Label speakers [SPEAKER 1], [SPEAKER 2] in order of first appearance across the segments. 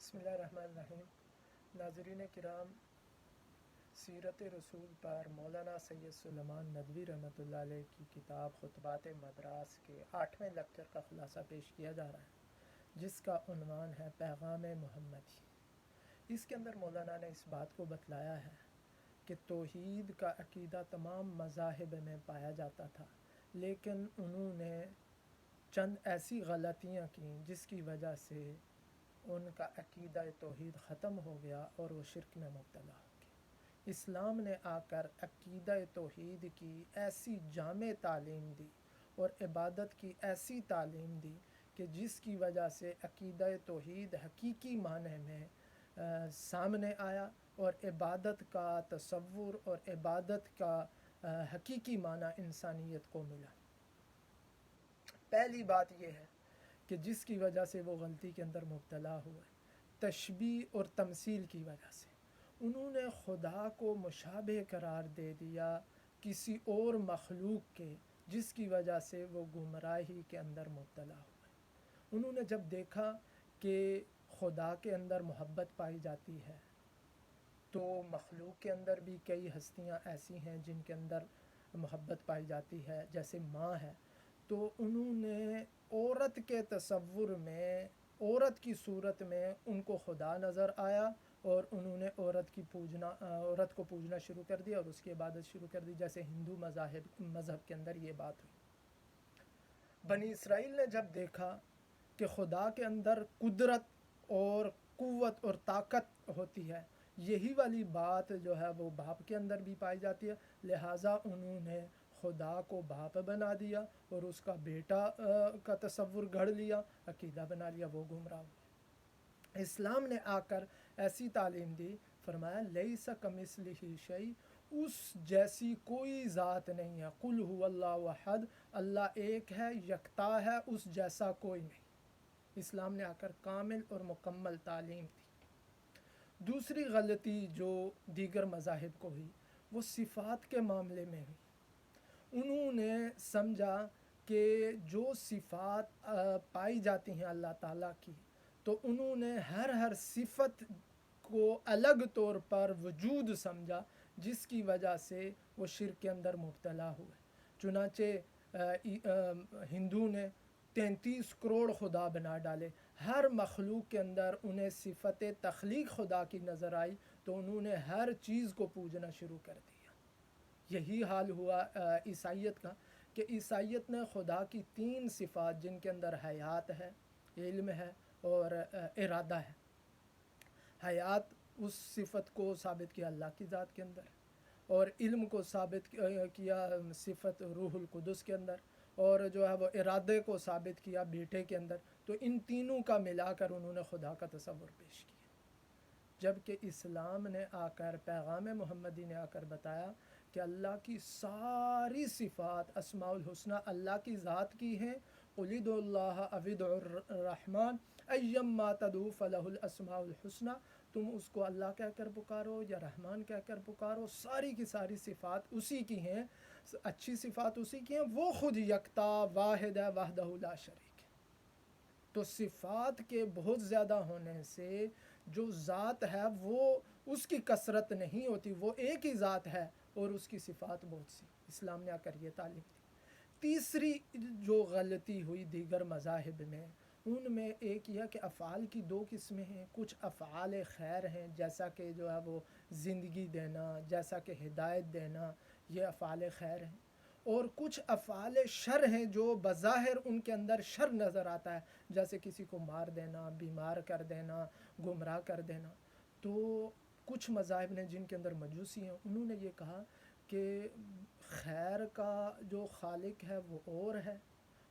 [SPEAKER 1] بسم اللہ الرحمن الرحیم۔ ناظرین کرام، سیرت رسول پر مولانا سید سلیمان ندوی رحمۃ اللہ علیہ کی کتاب خطبات مدراس کے 8ویں لیکچر کا خلاصہ پیش کیا جا رہا ہے، جس کا عنوان ہے پیغام محمدی۔ اس کے اندر مولانا نے اس بات کو بتلایا ہے کہ توحید کا عقیدہ تمام مذاہب میں پایا جاتا تھا، لیکن انہوں نے چند ایسی غلطیاں کیں جس کی وجہ سے ان کا عقیدہ توحید ختم ہو گیا اور وہ شرک میں مبتلا ہو گئے۔ اسلام نے آ کر عقیدہ توحید کی ایسی جامع تعلیم دی اور عبادت کی ایسی تعلیم دی کہ جس کی وجہ سے عقیدہ توحید حقیقی معنی میں سامنے آیا اور عبادت کا تصور اور عبادت کا حقیقی معنی انسانیت کو ملا۔ پہلی بات یہ ہے کہ جس کی وجہ سے وہ غلطی کے اندر مبتلا ہوئے، تشبیہ اور تمثیل کی وجہ سے انہوں نے خدا کو مشابہ قرار دے دیا کسی اور مخلوق کے، جس کی وجہ سے وہ گمراہی کے اندر مبتلا ہوئے۔ انہوں نے جب دیکھا کہ خدا کے اندر محبت پائی جاتی ہے تو مخلوق کے اندر بھی کئی ہستیاں ایسی ہیں جن کے اندر محبت پائی جاتی ہے، جیسے ماں ہے، تو انہوں نے عورت کے تصور میں، عورت کی صورت میں ان کو خدا نظر آیا اور انہوں نے عورت کو پوجنا شروع کر دیا اور اس کی عبادت شروع کر دی، جیسے ہندو مذہب کے اندر یہ بات ہوئی۔ بنی اسرائیل نے جب دیکھا کہ خدا کے اندر قدرت اور قوت اور طاقت ہوتی ہے، یہی والی بات جو ہے وہ باپ کے اندر بھی پائی جاتی ہے، لہٰذا انہوں نے خدا کو باپ بنا دیا اور اس کا بیٹا کا تصور گھڑ لیا، عقیدہ بنا لیا، وہ گمراہ ہوا۔ اسلام نے آ کر ایسی تعلیم دی، فرمایا لیس کمثلہ شیء، اس جیسی کوئی ذات نہیں ہے، قل هو اللہ احد، اللہ ایک ہے، یکتا ہے، اس جیسا کوئی نہیں۔ اسلام نے آ کر کامل اور مکمل تعلیم دی۔ دوسری غلطی جو دیگر مذاہب کو ہوئی وہ صفات کے معاملے میں ہوئی۔ انہوں نے سمجھا کہ جو صفات پائی جاتی ہیں اللہ تعالیٰ کی، تو انہوں نے ہر صفت کو الگ طور پر وجود سمجھا، جس کی وجہ سے وہ شرک کے اندر مبتلا ہوئے۔ چنانچہ ہندو نے 33 کروڑ خدا بنا ڈالے، ہر مخلوق کے اندر انہیں صفت تخلیق خدا کی نظر آئی تو انہوں نے ہر چیز کو پوجنا شروع کر دیا۔ یہی حال ہوا عیسائیت کا کہ عیسائیت نے خدا کی 3 صفات، جن کے اندر حیات ہے، علم ہے اور ارادہ ہے۔ حیات، اس صفت کو ثابت کیا اللہ کی ذات کے اندر، اور علم کو ثابت کیا صفت روح القدس کے اندر، اور جو ہے وہ ارادے کو ثابت کیا بیٹے کے اندر۔ تو ان تینوں کا ملا کر انہوں نے خدا کا تصور پیش کیا، جبکہ اسلام نے آ کر، پیغام محمدی نے آ کر بتایا کہ اللہ کی ساری صفات اسماء الحسنی اللہ کی ذات کی ہیں، قل ادعوا اللہ او ادعوا الرحمن ایما تدعوا فلہ الاسماء الحسنی، تم اس کو اللہ کہہ کر پکارو یا رحمان کہہ کر پکارو، ساری کی ساری صفات اسی کی ہیں، اچھی صفات اسی کی ہیں، وہ خود یکتا واحد ہے، وحدہ لا شریک ہے۔ تو صفات کے بہت زیادہ ہونے سے جو ذات ہے وہ اس کی کثرت نہیں ہوتی، وہ ایک ہی ذات ہے اور اس کی صفات بہت سی۔ اسلام نے آ کر یہ تعلیم دی۔ تیسری جو غلطی ہوئی دیگر مذاہب میں، ان میں ایک یہ کہ افعال کی 2 قسمیں ہیں، کچھ افعال خیر ہیں، جیسا کہ جو ہے وہ زندگی دینا، جیسا کہ ہدایت دینا، یہ افعال خیر ہیں، اور کچھ افعال شر ہیں جو بظاہر ان کے اندر شر نظر آتا ہے، جیسے کسی کو مار دینا، بیمار کر دینا، گمراہ کر دینا۔ تو کچھ مذاہب نے، جن کے اندر مجوسی ہیں، انہوں نے یہ کہا کہ خیر کا جو خالق ہے وہ اور ہے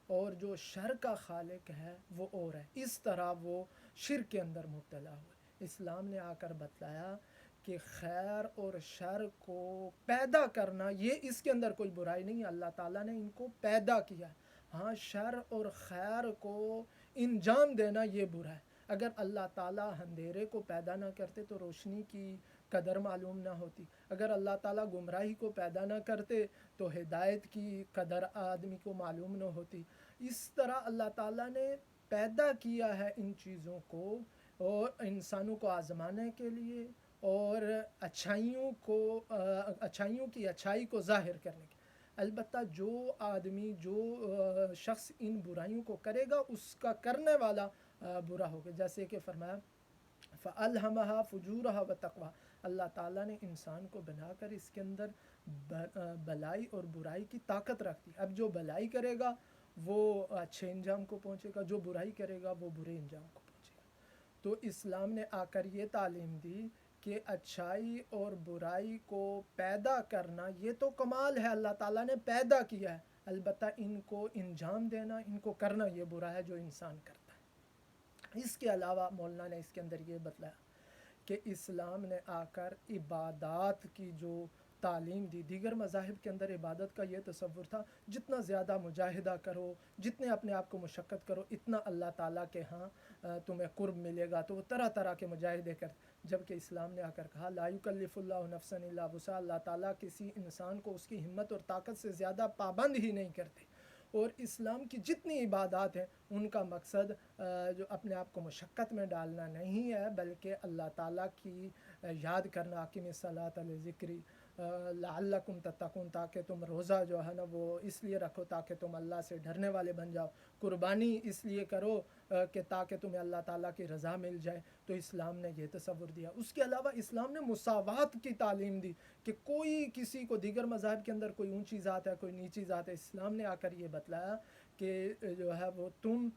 [SPEAKER 1] اور جو شر کا خالق ہے وہ اور ہے، اس طرح وہ شرک کے اندر مبتلا ہوئے۔ اسلام نے آ کر بتلایا کہ خیر اور شر کو پیدا کرنا، یہ اس کے اندر کوئی برائی نہیں ہے، اللہ تعالیٰ نے ان کو پیدا کیا ہے۔ ہاں، شر اور خیر کو انجام دینا یہ برا ہے۔ اگر اللہ تعالیٰ اندھیرے کو پیدا نہ کرتے تو روشنی کی قدر معلوم نہ ہوتی، اگر اللہ تعالیٰ گمراہی کو پیدا نہ کرتے تو ہدایت کی قدر آدمی کو معلوم نہ ہوتی۔ اس طرح اللہ تعالیٰ نے پیدا کیا ہے ان چیزوں کو، اور انسانوں کو آزمانے کے لیے اور اچھائیوں کی اچھائی کو ظاہر کرنے کے. البتہ جو آدمی جو شخص ان برائیوں کو کرے گا اس کا کرنے والا برا ہوگا. جیسے کہ فرمایا فَأَلْهَمَهَا فُجُورَهَا وَتَقْوَاهَا، اللہ تعالیٰ نے انسان کو بنا کر اس کے اندر بلائی اور برائی کی طاقت رکھ دی. اب جو بلائی کرے گا وہ اچھے انجام کو پہنچے گا، جو برائی کرے گا وہ برے انجام کو پہنچے گا. تو اسلام نے آ کر یہ تعلیم دی کہ اچھائی اور برائی کو پیدا کرنا یہ تو کمال ہے، اللہ تعالیٰ نے پیدا کیا ہے، البتہ ان کو انجام دینا، ان کو کرنا یہ برا ہے جو انسان کرتا ہے. اس کے علاوہ مولانا نے اس کے اندر یہ بتلایا کہ اسلام نے آ کر عبادات کی جو تعلیم دی. دیگر مذاہب کے اندر عبادت کا یہ تصور تھا جتنا زیادہ مجاہدہ کرو، جتنے اپنے آپ کو مشقت کرو، اتنا اللہ تعالیٰ کے ہاں تمہیں قرب ملے گا. تو وہ طرح طرح کے مجاہدے کرتے، جبکہ اسلام نے آ کر کہا لا یکلف اللہ نفسا الا وسعها، اللہ تعالیٰ کسی انسان کو اس کی ہمت اور طاقت سے زیادہ پابند ہی نہیں کرتے. اور اسلام کی جتنی عبادات ہیں ان کا مقصد جو اپنے آپ کو مشقت میں ڈالنا نہیں ہے، بلکہ اللہ تعالیٰ کی یاد کرنا. اقیم الصلاۃ لذکری لعلکم تتقون، تاکہ تم روزہ جو ہے نا وہ اس لیے رکھو تاکہ تم اللہ سے ڈرنے والے بن جاؤ. قربانی اس لیے کرو کہ تاکہ تمہیں اللہ تعالیٰ کی رضا مل جائے. تو اسلام نے یہ تصور دیا. اس کے علاوہ اسلام نے مساوات کی تعلیم دی کہ کوئی کسی کو، دیگر مذاہب کے اندر کوئی اونچی ذات ہے کوئی نیچی ذات ہے، اسلام نے آ کر یہ بتلایا کہ جو ہے وہ تم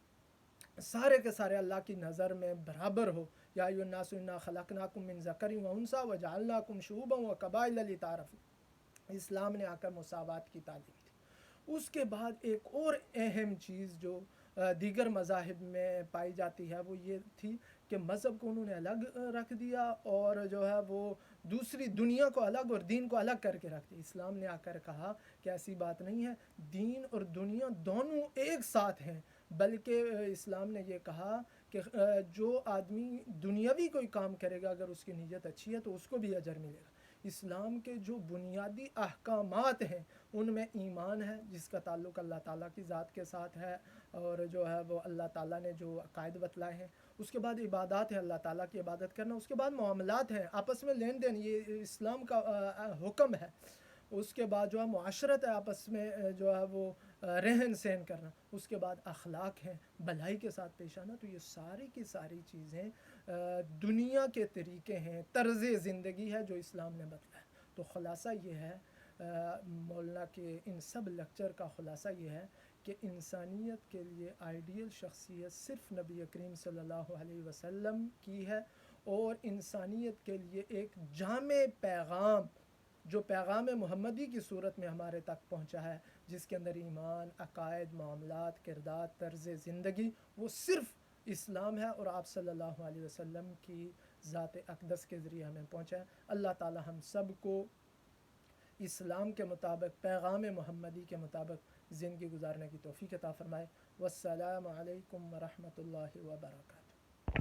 [SPEAKER 1] سارے کے سارے اللہ کی نظر میں برابر ہو. یا ایھا الناس انا خلقناکم من ذکر و انثی وجعلناکم شعوبا وقبائل لتعارفوا. اسلام نے آ کر مساوات کی تعلیم دی. اس کے بعد ایک اور اہم چیز جو دیگر مذاہب میں پائی جاتی ہے وہ یہ تھی کہ مذہب کو انہوں نے الگ رکھ دیا اور جو ہے وہ دوسری دنیا کو الگ اور دین کو الگ کر کے رکھ دیا. اسلام نے آ کر کہا کہ ایسی بات نہیں ہے، دین اور دنیا دونوں ایک ساتھ ہیں. بلکہ اسلام نے یہ کہا کہ جو آدمی دنیاوی کوئی کام کرے گا اگر اس کی نیت اچھی ہے تو اس کو بھی اجر ملے گا. اسلام کے جو بنیادی احکامات ہیں ان میں ایمان ہے جس کا تعلق اللہ تعالیٰ کی ذات کے ساتھ ہے اور جو ہے وہ اللہ تعالیٰ نے جو عقائد بتلائے ہیں. اس کے بعد عبادات ہے، اللہ تعالیٰ کی عبادت کرنا. اس کے بعد معاملات ہیں، آپس میں لین دین، یہ اسلام کا حکم ہے. اس کے بعد جو ہے معاشرت ہے، آپس میں جو ہے وہ رہن سہن کرنا. اس کے بعد اخلاق ہیں، بھلائی کے ساتھ پیش آنا. تو یہ ساری کی ساری چیزیں دنیا کے طریقے ہیں، طرز زندگی ہے جو اسلام نے بتلایا. تو خلاصہ یہ ہے مولانا کے ان سب لیکچر کا خلاصہ یہ ہے کہ انسانیت کے لیے آئیڈیل شخصیت صرف نبی کریم صلی اللہ علیہ وسلم کی ہے، اور انسانیت کے لیے ایک جامع پیغام جو پیغام محمدی کی صورت میں ہمارے تک پہنچا ہے، جس کے اندر ایمان، عقائد، معاملات، کردار، طرز زندگی، وہ صرف اسلام ہے اور آپ صلی اللہ علیہ وسلم کی ذات اقدس کے ذریعے ہمیں پہنچا ہے. اللہ تعالی ہم سب کو اسلام کے مطابق، پیغام محمدی کے مطابق زندگی گزارنے کی توفیق عطا فرمائے. والسلام علیکم ورحمۃ اللہ وبرکاتہ.